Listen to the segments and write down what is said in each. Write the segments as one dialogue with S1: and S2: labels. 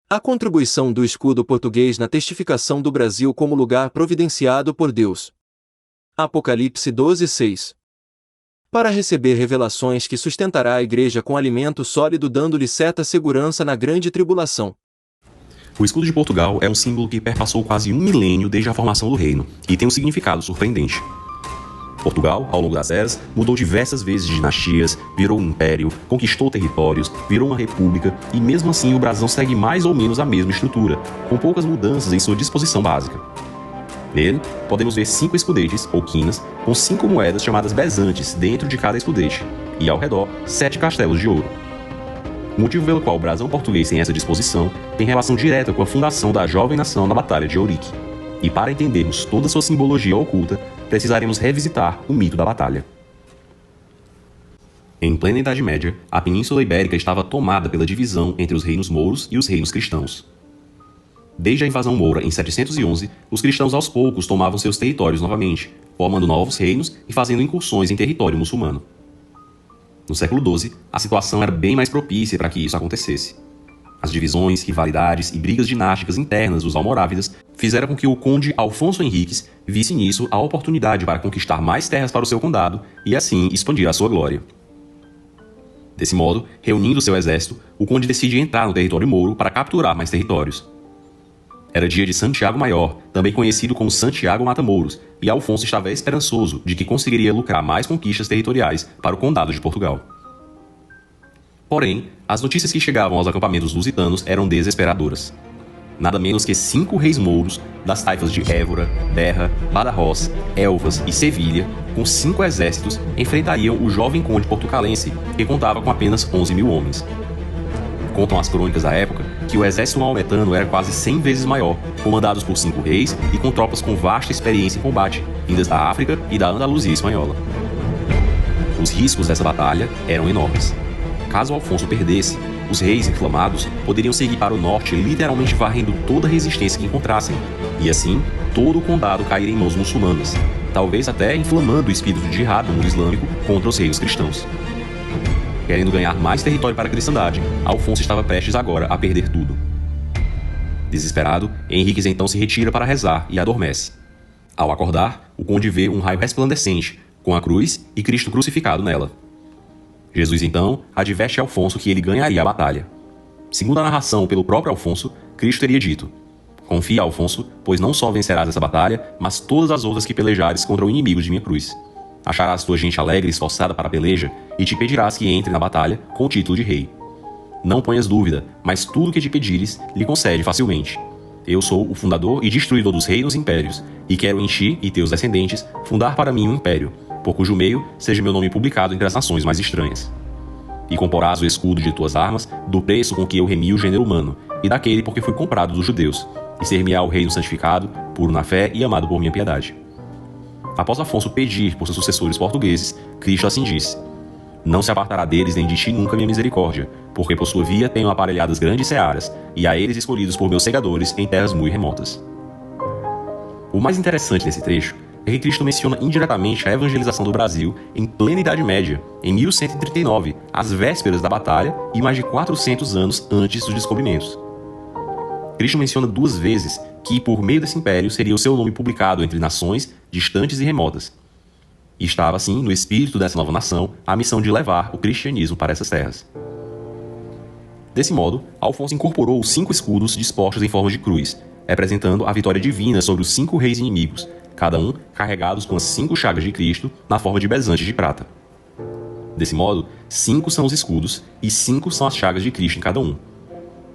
S1: A contribuição do escudo português na testificação do Brasil como lugar providenciado por Deus. Apocalipse 12:6. Para receber revelações que sustentará a Igreja com alimento sólido, dando-lhe certa segurança na grande tribulação.
S2: O escudo de Portugal é um símbolo que perpassou quase um milênio desde a formação do reino, e tem um significado surpreendente. Portugal, ao longo das eras, mudou diversas vezes de dinastias, virou um império, conquistou territórios, virou uma república, e mesmo assim o brasão segue mais ou menos a mesma estrutura, com poucas mudanças em sua disposição básica. Nele, podemos ver 5 escudetes, ou quinas, com 5 moedas chamadas bezantes dentro de cada escudete, e ao redor, 7 castelos de ouro. O motivo pelo qual o brasão português tem essa disposição tem relação direta com a fundação da jovem nação na Batalha de Ourique. E para entendermos toda sua simbologia oculta, precisaremos revisitar o mito da batalha. Em plena Idade Média, a Península Ibérica estava tomada pela divisão entre os reinos mouros e os reinos cristãos. Desde a invasão moura em 711, os cristãos aos poucos tomavam seus territórios novamente, formando novos reinos e fazendo incursões em território muçulmano. No século XII, a situação era bem mais propícia para que isso acontecesse. As divisões, rivalidades e brigas dinásticas internas dos almorávidas fizeram com que o conde Alfonso Henriques visse nisso a oportunidade para conquistar mais terras para o seu condado e assim expandir a sua glória. Desse modo, reunindo seu exército, o conde decide entrar no território mouro para capturar mais territórios. Era dia de Santiago Maior, também conhecido como Santiago Mata-Mouros, e Alfonso estava esperançoso de que conseguiria lucrar mais conquistas territoriais para o condado de Portugal. Porém, as notícias que chegavam aos acampamentos lusitanos eram desesperadoras. Nada menos que 5 reis mouros, das taifas de Évora, Berra, Badajoz, Elvas e Sevilha, com 5 exércitos, enfrentariam o jovem conde portucalense, que contava com apenas 11 mil homens. Contam as crônicas da época que o exército maometano era quase 100 vezes maior, comandados por 5 reis e com tropas com vasta experiência em combate, vindas da África e da Andaluzia espanhola. Os riscos dessa batalha eram enormes. Caso Alfonso perdesse, os reis inflamados poderiam seguir para o norte, literalmente varrendo toda a resistência que encontrassem, e assim todo o condado cair em mãos muçulmanas, talvez até inflamando o espírito de jihad no mundo islâmico contra os reinos cristãos. Querendo ganhar mais território para a cristandade, Alfonso estava prestes agora a perder tudo. Desesperado, Henriques então se retira para rezar e adormece. Ao acordar, o conde vê um raio resplandecente, com a cruz e Cristo crucificado nela. Jesus então adverte a Alfonso que ele ganharia a batalha. Segundo a narração pelo próprio Alfonso, Cristo teria dito: "Confia, Alfonso, pois não só vencerás essa batalha, mas todas as outras que pelejares contra o inimigo de minha cruz. Acharás tua gente alegre e esforçada para a peleja, e te pedirás que entre na batalha com o título de rei. Não ponhas dúvida, mas tudo o que te pedires, lhe concede facilmente. Eu sou o fundador e destruidor dos reinos e impérios, e quero em ti e teus descendentes fundar para mim um império, por cujo meio seja meu nome publicado entre as nações mais estranhas. E comporás o escudo de tuas armas do preço com que eu remi o gênero humano, e daquele por que fui comprado dos judeus, e ser-me-á o reino santificado, puro na fé e amado por minha piedade." Após Afonso pedir por seus sucessores portugueses, Cristo assim disse: "Não se apartará deles nem de ti nunca minha misericórdia, porque por sua via tenho aparelhadas grandes searas, e a eles escolhidos por meus segadores em terras muito remotas." O mais interessante desse trecho é que Cristo menciona indiretamente a evangelização do Brasil em plena Idade Média, em 1139, às vésperas da batalha e mais de 400 anos antes dos descobrimentos. Cristo menciona 2 vezes que, por meio desse império, seria o seu nome publicado entre nações distantes e remotas. E estava, assim, no espírito dessa nova nação, a missão de levar o cristianismo para essas terras. Desse modo, Alfonso incorporou os 5 escudos dispostos em forma de cruz, representando a vitória divina sobre os 5 reis inimigos, cada um carregados com as 5 chagas de Cristo na forma de bezantes de prata. Desse modo, 5 são os escudos e 5 são as chagas de Cristo em cada um.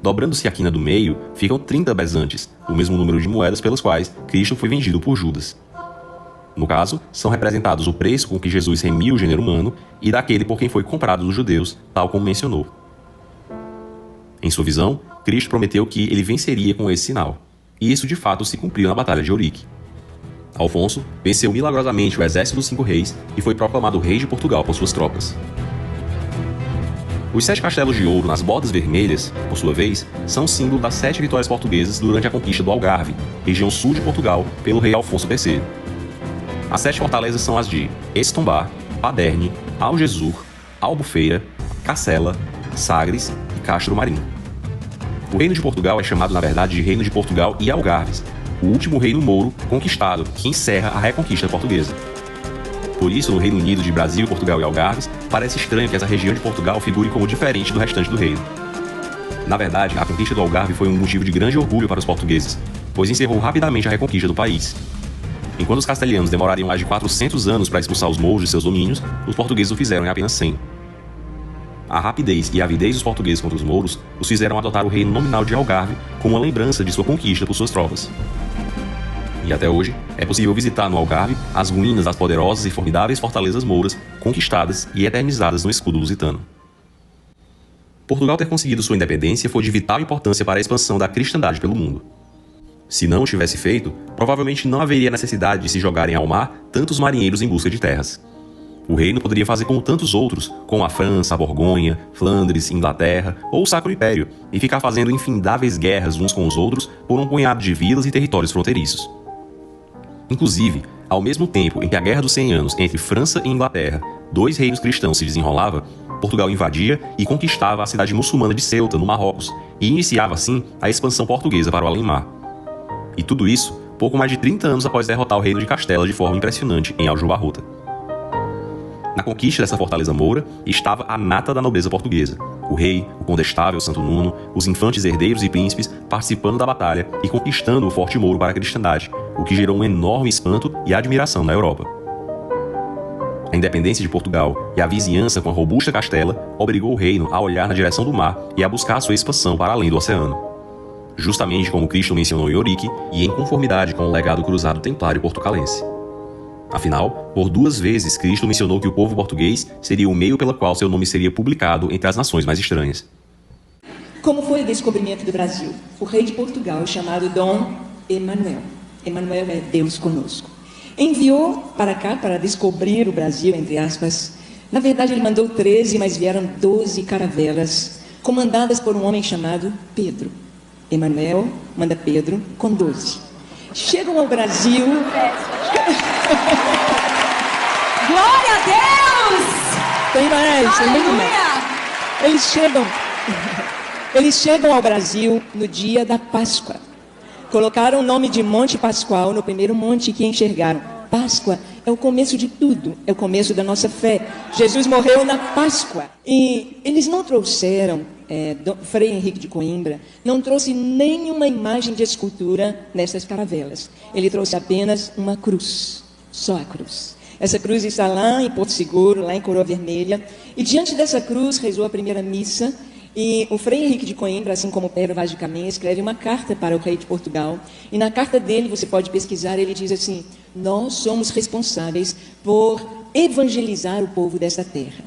S2: Dobrando-se a quina do meio, ficam 30 bezantes, o mesmo número de moedas pelas quais Cristo foi vendido por Judas. No caso, são representados o preço com que Jesus remiu o gênero humano e daquele por quem foi comprado dos judeus, tal como mencionou. Em sua visão, Cristo prometeu que ele venceria com esse sinal, e isso de fato se cumpriu na Batalha de Ourique. Alfonso venceu milagrosamente o exército dos 5 reis e foi proclamado rei de Portugal por suas tropas. Os 7 castelos de ouro nas bordas vermelhas, por sua vez, são símbolo das 7 vitórias portuguesas durante a conquista do Algarve, região sul de Portugal, pelo rei Afonso III. As 7 fortalezas são as de Estombar, Paderne, Algesur, Albufeira, Cacela, Sagres e Castro Marim. O Reino de Portugal é chamado, na verdade, de Reino de Portugal e Algarves, o último reino mouro conquistado, que encerra a reconquista portuguesa. Por isso, no Reino Unido de Brasil, Portugal e Algarves, parece estranho que essa região de Portugal figure como diferente do restante do reino. Na verdade, a conquista do Algarve foi um motivo de grande orgulho para os portugueses, pois encerrou rapidamente a reconquista do país. Enquanto os castelhanos demorariam mais de 400 anos para expulsar os mouros de seus domínios, os portugueses o fizeram em apenas 100. A rapidez e a avidez dos portugueses contra os mouros os fizeram adotar o reino nominal de Algarve como uma lembrança de sua conquista por suas tropas. E até hoje, é possível visitar no Algarve as ruínas das poderosas e formidáveis fortalezas mouras conquistadas e eternizadas no escudo lusitano. Portugal ter conseguido sua independência foi de vital importância para a expansão da cristandade pelo mundo. Se não o tivesse feito, provavelmente não haveria necessidade de se jogarem ao mar tantos marinheiros em busca de terras. O reino poderia fazer como tantos outros, como a França, a Borgonha, Flandres, Inglaterra ou o Sacro Império, e ficar fazendo infindáveis guerras uns com os outros por um punhado de vilas e territórios fronteiriços. Inclusive, ao mesmo tempo em que a Guerra dos 100 Anos entre França e Inglaterra, dois reinos cristãos, se desenrolava, Portugal invadia e conquistava a cidade muçulmana de Ceuta, no Marrocos, e iniciava assim a expansão portuguesa para o além-mar. E tudo isso pouco mais de 30 anos após derrotar o reino de Castela de forma impressionante em Aljubarrota. Na conquista dessa fortaleza moura estava a nata da nobreza portuguesa, o rei, o condestável Santo Nuno, os infantes herdeiros e príncipes participando da batalha e conquistando o Forte Mouro para a cristandade, o que gerou um enorme espanto e admiração na Europa. A independência de Portugal e a vizinhança com a robusta Castela obrigou o reino a olhar na direção do mar e a buscar sua expansão para além do oceano. Justamente como Cristo mencionou em Eurique e em conformidade com o legado cruzado templário portucalense. Afinal, por 2 vezes Cristo mencionou que o povo português seria o meio pelo qual seu nome seria publicado entre as nações mais estranhas.
S3: Como foi o descobrimento do Brasil? O rei de Portugal, chamado Dom Emanuel. Emanuel é Deus conosco. Enviou para cá para descobrir o Brasil, entre aspas. Na verdade, ele mandou 13, mas vieram 12 caravelas, comandadas por um homem chamado Pedro. Emanuel manda Pedro com 12. Chegam ao Brasil...
S4: Glória a Deus!
S3: Tem mais, tem muito mais. Eles chegam ao Brasil no dia da Páscoa. Colocaram o nome de Monte Pascoal no primeiro monte que enxergaram. Páscoa é o começo de tudo, é o começo da nossa fé. Jesus morreu na Páscoa. E eles não trouxeram, Frei Henrique de Coimbra, não trouxe nenhuma imagem de escultura nessas caravelas. Ele trouxe apenas uma cruz, só a cruz. Essa cruz está lá em Porto Seguro, lá em Coroa Vermelha. E diante dessa cruz rezou a primeira missa. E o Frei Henrique de Coimbra, assim como Pedro Vaz de Caminha, escreve uma carta para o rei de Portugal. E na carta dele, você pode pesquisar, ele diz assim: nós somos responsáveis por evangelizar o povo dessa terra.